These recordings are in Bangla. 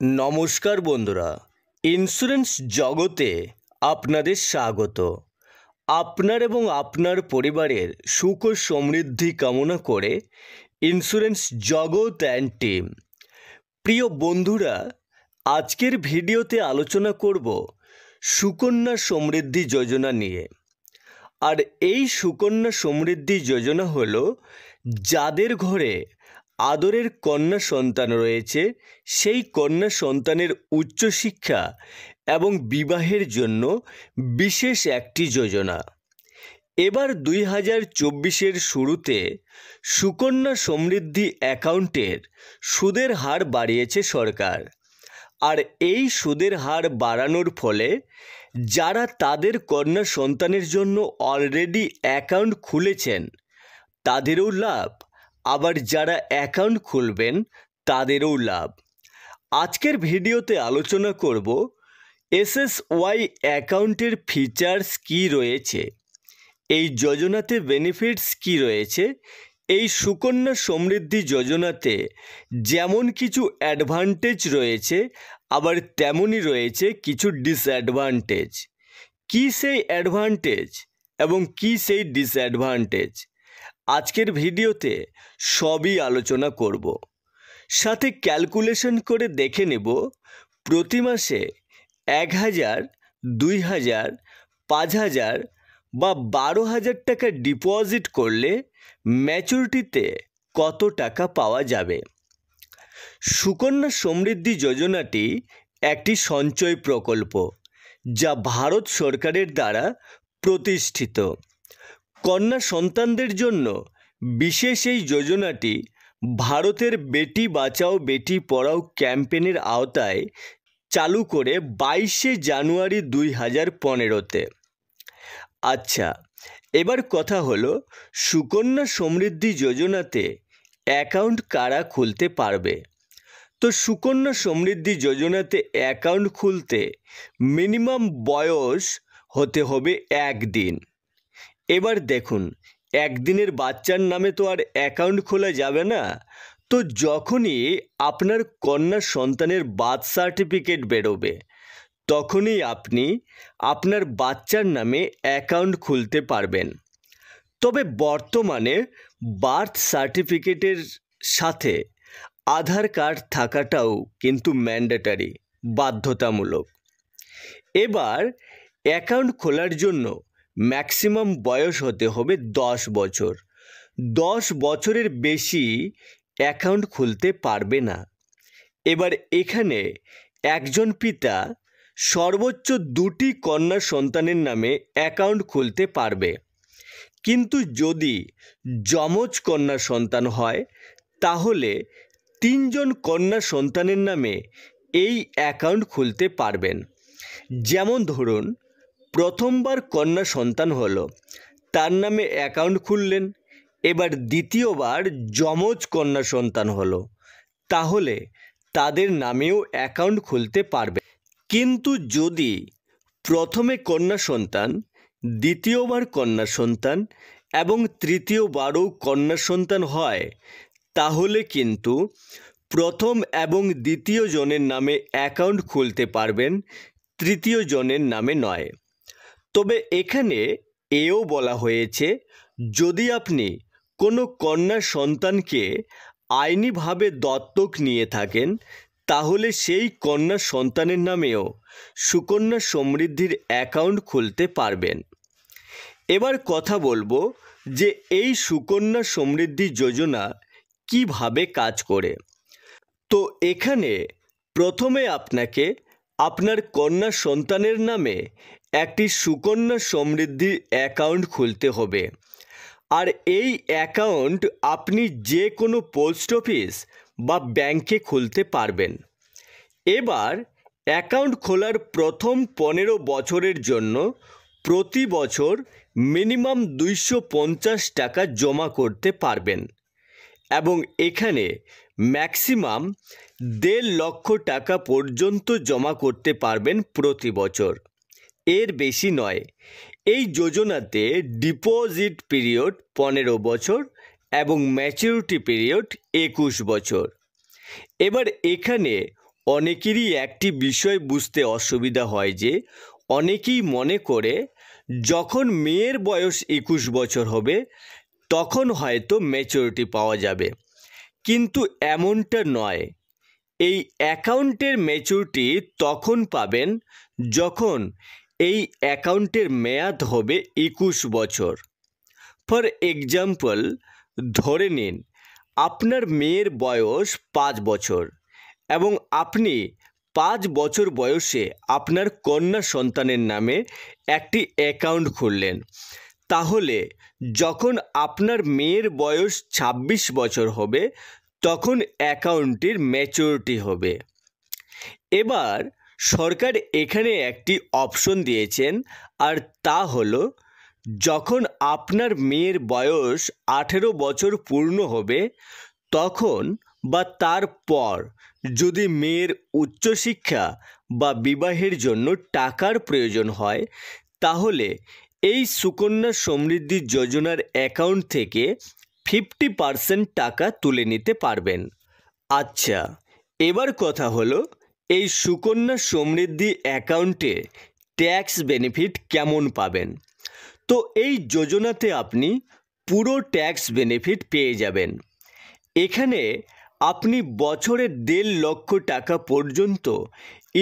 নমস্কার বন্ধুরা, ইন্স্যুরেন্স জগতে আপনাদের স্বাগত। আপনার এবং আপনার পরিবারের সুখ ও সমৃদ্ধি কামনা করে ইন্স্যুরেন্স জগৎ অ্যান্ড টিম। প্রিয় বন্ধুরা, আজকের ভিডিওতে আলোচনা করব সুকন্যা সমৃদ্ধি যোজনা নিয়ে। আর এই সুকন্যা সমৃদ্ধি যোজনা হলো যাদের ঘরে আদরের কন্যা সন্তান রয়েছে সেই কন্যা সন্তানের উচ্চশিক্ষা এবং বিবাহের জন্য বিশেষ একটি যোজনা। এবার 2024-এর শুরুতে সুকন্যা সমৃদ্ধি অ্যাকাউন্টের সুদের হার বাড়িয়েছে সরকার। আর এই সুদের হার বাড়ানোর ফলে যারা তাদের কন্যা সন্তানের জন্য অলরেডি অ্যাকাউন্ট খুলেছেন তাদেরও লাভ, আবার যারা অ্যাকাউন্ট খুলবেন তাদেরও লাভ। আজকের ভিডিওতে আলোচনা করব এসএসওয়াই অ্যাকাউন্টের ফিচার্স কী রয়েছে, এই যোজনাতে বেনিফিটস কী রয়েছে, এই সুকন্যা সমৃদ্ধি যোজনাতে যেমন কিছু অ্যাডভান্টেজ রয়েছে আবার তেমনই রয়েছে কিছু ডিসঅ্যাডভান্টেজ। কী সেই অ্যাডভান্টেজ এবং কী সেই ডিসঅ্যাডভান্টেজ আজকের ভিডিওতে সবই আলোচনা করব। সাথে ক্যালকুলেশন করে দেখে নেব প্রতি মাসে 1000, 2000, 5000 বা 12,000 টাকা ডিপোজিট করলে ম্যাচুরিটিতে কত টাকা পাওয়া যাবে। সুকন্যা সমৃদ্ধি যোজনাটি একটি সঞ্চয় প্রকল্প যা ভারত সরকারের দ্বারা প্রতিষ্ঠিত। কন্যা সন্তানদের জন্য বিশেষ এই যোজনাটি ভারতের বেটি বাঁচাও বেটি পড়াও ক্যাম্পেনের আওতায় চালু করে 22শে জানুয়ারি 2015-তে। আচ্ছা, এবার কথা হলো সুকন্যা সমৃদ্ধি যোজনাতে অ্যাকাউন্ট কারা খুলতে পারবে। তো সুকন্যা সমৃদ্ধি যোজনাতে অ্যাকাউন্ট খুলতে মিনিমাম বয়স হতে হবে 1 দিন। এবার দেখুন, একদিনের বাচ্চার নামে তো আর অ্যাকাউন্ট খোলা যাবে না। তো যখনই আপনার কন্যা সন্তানের বার্থ সার্টিফিকেট বেরোবে তখনই আপনি আপনার বাচ্চার নামে অ্যাকাউন্ট খুলতে পারবেন। তবে বর্তমানে বার্থ সার্টিফিকেটের সাথে আধার কার্ড থাকাটাও কিন্তু ম্যান্ডেটরি, বাধ্যতামূলক। এবার অ্যাকাউন্ট খোলার জন্য ম্যাক্সিমাম বয়স হতে হবে 10 বছর। 10 বছরের বেশি অ্যাকাউন্ট খুলতে পারবে না। এবার এখানে একজন পিতা সর্বোচ্চ 2টি কন্যা সন্তানের নামে অ্যাকাউন্ট খুলতে পারবে, কিন্তু যদি যমজ কন্যা সন্তান হয় তাহলে 3 জন কন্যা সন্তানের নামে এই অ্যাকাউন্ট খুলতে পারবেন। যেমন ধরুন, প্রথমবার কন্যা সন্তান হলো, তার নামে অ্যাকাউন্ট খুললেন। এবার দ্বিতীয়বার যমজ কন্যা সন্তান হলো, তাহলে তাদের নামেও অ্যাকাউন্ট খুলতে পারবে। কিন্তু যদি প্রথমে কন্যা সন্তান, দ্বিতীয়বার কন্যা সন্তান এবং তৃতীয়বারও কন্যা সন্তান হয় তাহলে কিন্তু প্রথম এবং দ্বিতীয় জনের নামে অ্যাকাউন্ট খুলতে পারবেন, তৃতীয় জনের নামে নয়। তবে এখানে এও বলা হয়েছে, যদি আপনি কোনো কন্যা সন্তানকে আইনিভাবে দত্তক নিয়ে থাকেন তাহলে সেই কন্যা সন্তানের নামেও সুকন্যা সমৃদ্ধির অ্যাকাউন্ট খুলতে পারবেন। এবার কথা বলবো যে এই সুকন্যা সমৃদ্ধি যোজনা কিভাবে কাজ করে। তো এখানে প্রথমে আপনাকে আপনার কন্যা সন্তানের নামে একটি সুকন্যা সমৃদ্ধি অ্যাকাউন্ট খুলতে হবে। আর এই অ্যাকাউন্ট আপনি যে কোনো পোস্ট অফিস বা ব্যাংকে খুলতে পারবেন। এবার অ্যাকাউন্ট খোলার প্রথম 15 বছরের জন্য প্রতি বছর মিনিমাম 250 টাকা জমা করতে পারবেন এবং এখানে ম্যাক্সিমাম 1.5 লক্ষ টাকা পর্যন্ত জমা করতে পারবেন প্রতি বছর, এর বেশি নয়। এই যোজনাতে ডিপোজিট পিরিয়ড 15 বছর এবং ম্যাচুরিটি পিরিয়ড 21 বছর। এবার এখানে অনেকেরই একটি বিষয় বুঝতে অসুবিধা হয় যে অনেকেই মনে করে যখন মেয়ের বয়স 21 বছর হবে তখন হয়তো ম্যাচুরিটি পাওয়া যাবে, কিন্তু এমনটা নয়। এই অ্যাকাউন্টের ম্যাচুরিটি তখন পাবেন যখন এই অ্যাকাউন্টের মেয়াদ হবে 21 বছর। ফর এক্সাম্পল, ধরে নিন আপনার মেয়ের বয়স 5 বছর এবং আপনি 5 বছর বয়সে আপনার কন্যা সন্তানের নামে একটি অ্যাকাউন্ট খুললেন। তাহলে যখন আপনার মেয়ের বয়স 26 বছর হবে তখন অ্যাকাউন্টটির ম্যাচুরিটি হবে। এবার সরকার এখানে একটি অপশন দিয়েছেন, আর তা হলো যখন আপনার মেয়ের বয়স 18 বছর পূর্ণ হবে তখন বা তারপর যদি মেয়ের উচ্চশিক্ষা বা বিবাহের জন্য টাকার প্রয়োজন হয় তাহলে এই সুকন্যা সমৃদ্ধি যোজনার অ্যাকাউন্ট থেকে 50% টাকা তুলে নিতে পারবেন। আচ্ছা, এবার কথা হলো এই সুকন্যা সমৃদ্ধি অ্যাকাউন্টে ট্যাক্স বেনিফিট কেমন পাবেন। তো এই যোজনাতে আপনি পুরো ট্যাক্স বেনিফিট পেয়ে যাবেন। এখানে আপনি বছরে 1.5 লক্ষ টাকা পর্যন্ত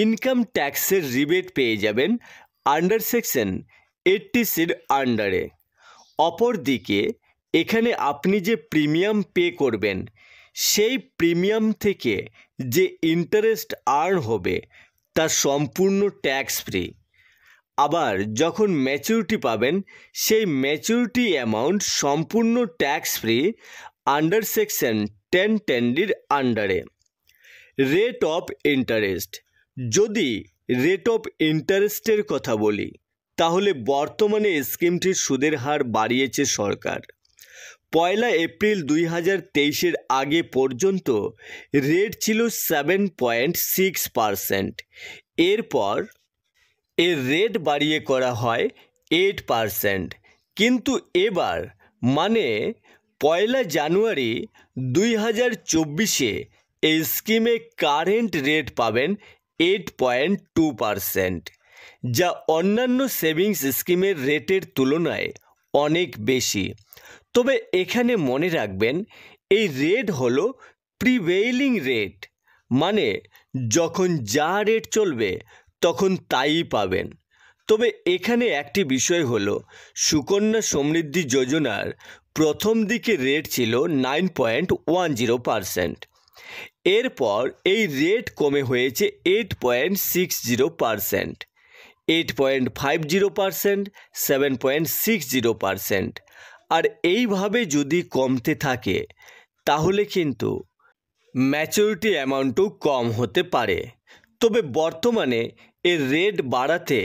ইনকাম ট্যাক্সের রিবেট পেয়ে যাবেন আন্ডার সেকশন 80C আন্ডারে। অপরদিকে এখানে আপনি যে প্রিমিয়াম পে করবেন সেই প্রিমিয়াম থেকে যে ইন্টারেস্ট আর্ন হবে তা সম্পূর্ণ ট্যাক্স ফ্রি। আবার যখন ম্যাচুরিটি পাবেন সেই ম্যাচুরিটি অ্যামাউন্ট সম্পূর্ণ ট্যাক্স ফ্রি আন্ডার সেকশন 10(10)ডির আন্ডারে। রেট অফ ইন্টারেস্ট, যদি রেট অফ ইন্টারেস্টের কথা বলি তাহলে বর্তমানে স্কিমটির সুদের হার বাড়িয়েছে সরকার। 1 এপ্রিল 2023-এর আগে পর্যন্ত রেট ছিল 7.6%। এরপর এর রেট বাড়িয়ে করা হয় 8%, কিন্তু এবার মানে 1 জানুয়ারি 2024-এ এই স্কিমে কারেন্ট রেট পাবেন 8.2%, যা অন্যান্য সেভিংস স্কিমের রেটের তুলনায় অনেক বেশি। তবে এখানে মনে রাখবেন এই রেট হলো প্রিভেইলিং রেট, মানে যখন যা রেট চলবে তখন তাই পাবেন। তবে এখানে একটি বিষয় হলো সুকন্যা সমৃদ্ধি যোজনার প্রথম দিকে রেট ছিল 9.10%, এরপর এই রেট কমে হয়েছে 8.60%, 8.50%, 7.60%, আর এইভাবে যদি কমতে থাকে তাহলে কিন্তু ম্যাচুরিটি অ্যামাউন্টও কম হতে পারে। তবে বর্তমানে এর রেট বাড়াতে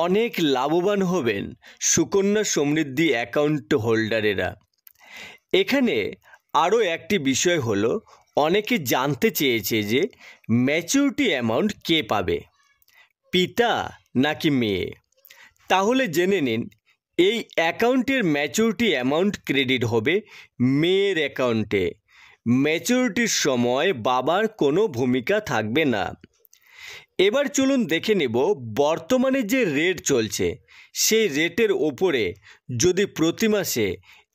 অনেক লাভবান হবেন সুকন্যা সমৃদ্ধি অ্যাকাউন্ট হোল্ডারেরা। এখানে আরও একটি বিষয় হলো অনেকে জানতে চেয়েছে যে ম্যাচুরিটি অ্যামাউন্ট কে পাবে, পিতা নাকি মেয়ে। তাহলে জেনে নিন এই অ্যাকাউন্টের ম্যাচুরিটি অ্যামাউন্ট ক্রেডিট হবে মেয়ের অ্যাকাউন্টে। ম্যাচুরিটির সময় বাবার কোনো ভূমিকা থাকবে না। এবার চলুন দেখে নেব বর্তমানে যে রেট চলছে সেই রেটের ওপরে যদি প্রতি মাসে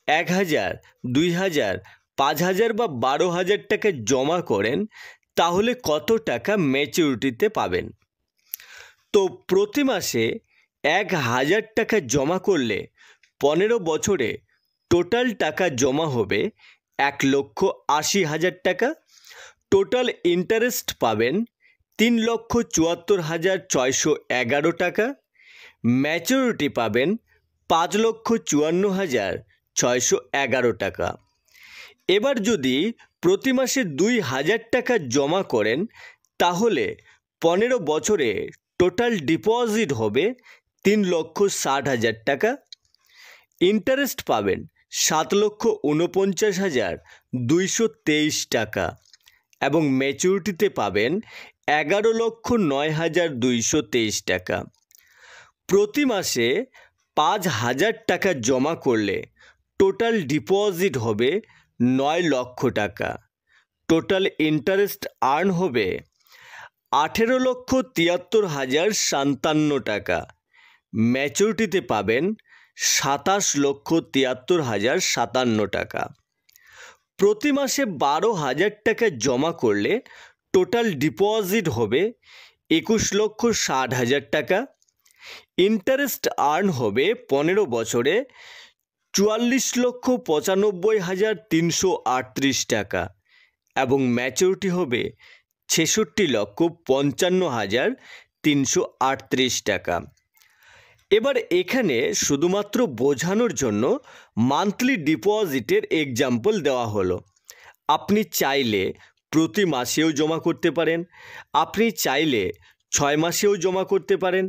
1,000, 2,000, 5,000 বা 12,000 টাকা জমা করেন তাহলে কত টাকা ম্যাচুরিটিতে পাবেন। তো প্রতি মাসে 1,000 টাকা জমা করলে 15 বছরে টোটাল টাকা জমা হবে 1,80,000 টাকা। টোটাল ইন্টারেস্ট পাবেন 3,74,611 টাকা। ম্যাচুরিটি পাবেন 5,54,611 টাকা। এবার যদি প্রতি মাসে 2,000 টাকা জমা করেন তাহলে 15 বছরে টোটাল ডিপোজিট হবে 3,60,000 টাকা। ইন্টারেস্ট পাবেন 7,49,223 টাকা এবং ম্যাচুরিটিতে পাবেন 11,09,223 টাকা। প্রতি মাসে 5,000 টাকা জমা করলে টোটাল ডিপোজিট হবে 9 লক্ষ টাকা। টোটাল ইন্টারেস্ট আর্ন হবে 18,73,057 টাকা। ম্যাচুরিটিতে পাবেন 27,73,057 টাকা। প্রতি মাসে 12,000 টাকা জমা করলে টোটাল ডিপোজিট হবে 21,60,000 টাকা। ইন্টারেস্ট আর্ন হবে 15 বছরে 44,95,338 টাকা এবং ম্যাচুরিটি হবে 66,55,338 টাকা। এবার এখানে শুধুমাত্র বোঝানোর জন্য মান্থলি ডিপোজিটের এক্সাম্পল দেওয়া হলো। আপনি চাইলে প্রতি মাসেও জমা করতে পারেন, আপনি চাইলে 6 মাসেও জমা করতে পারেন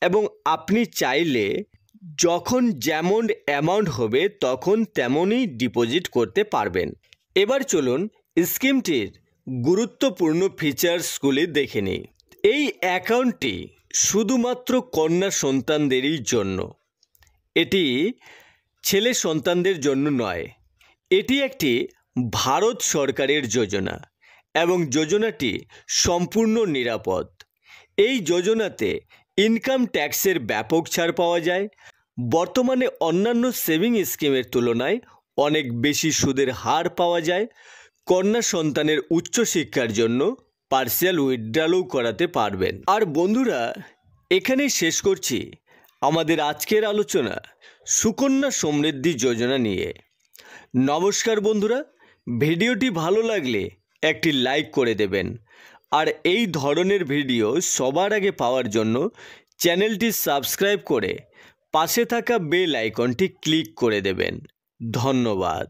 এবং আপনি চাইলে যখন যেমন অ্যামাউন্ট হবে তখন তেমনই ডিপোজিট করতে পারবেন। এবার চলুন স্কিমটির গুরুত্বপূর্ণ ফিচার্সগুলি দেখে নিই। এই অ্যাকাউন্টটি শুধুমাত্র কন্যা সন্তানদেরই জন্য, এটি ছেলে সন্তানদের জন্য নয়। এটি একটি ভারত সরকারের যোজনা এবং যোজনাটি সম্পূর্ণ নিরাপদ। এই যোজনাতে ইনকাম ট্যাক্সের ব্যাপক ছাড় পাওয়া যায়। বর্তমানে অন্যান্য সেভিং স্কিমের তুলনায় অনেক বেশি সুদের হার পাওয়া যায়। কন্যা সন্তানের উচ্চশিক্ষার জন্য পার্সিয়াল উইথড্রলও করাতে পারবেন। আর বন্ধুরা, এখানেই শেষ করছি আমাদের আজকের আলোচনা সুকন্যা সমৃদ্ধি যোজনা নিয়ে। নমস্কার বন্ধুরা, ভিডিওটি ভালো লাগলে একটি লাইক করে দেবেন আর এই ধরনের ভিডিও সবার আগে পাওয়ার জন্য চ্যানেলটি সাবস্ক্রাইব করে পাশে থাকা বেল আইকনটি ক্লিক করে দেবেন। ধন্যবাদ।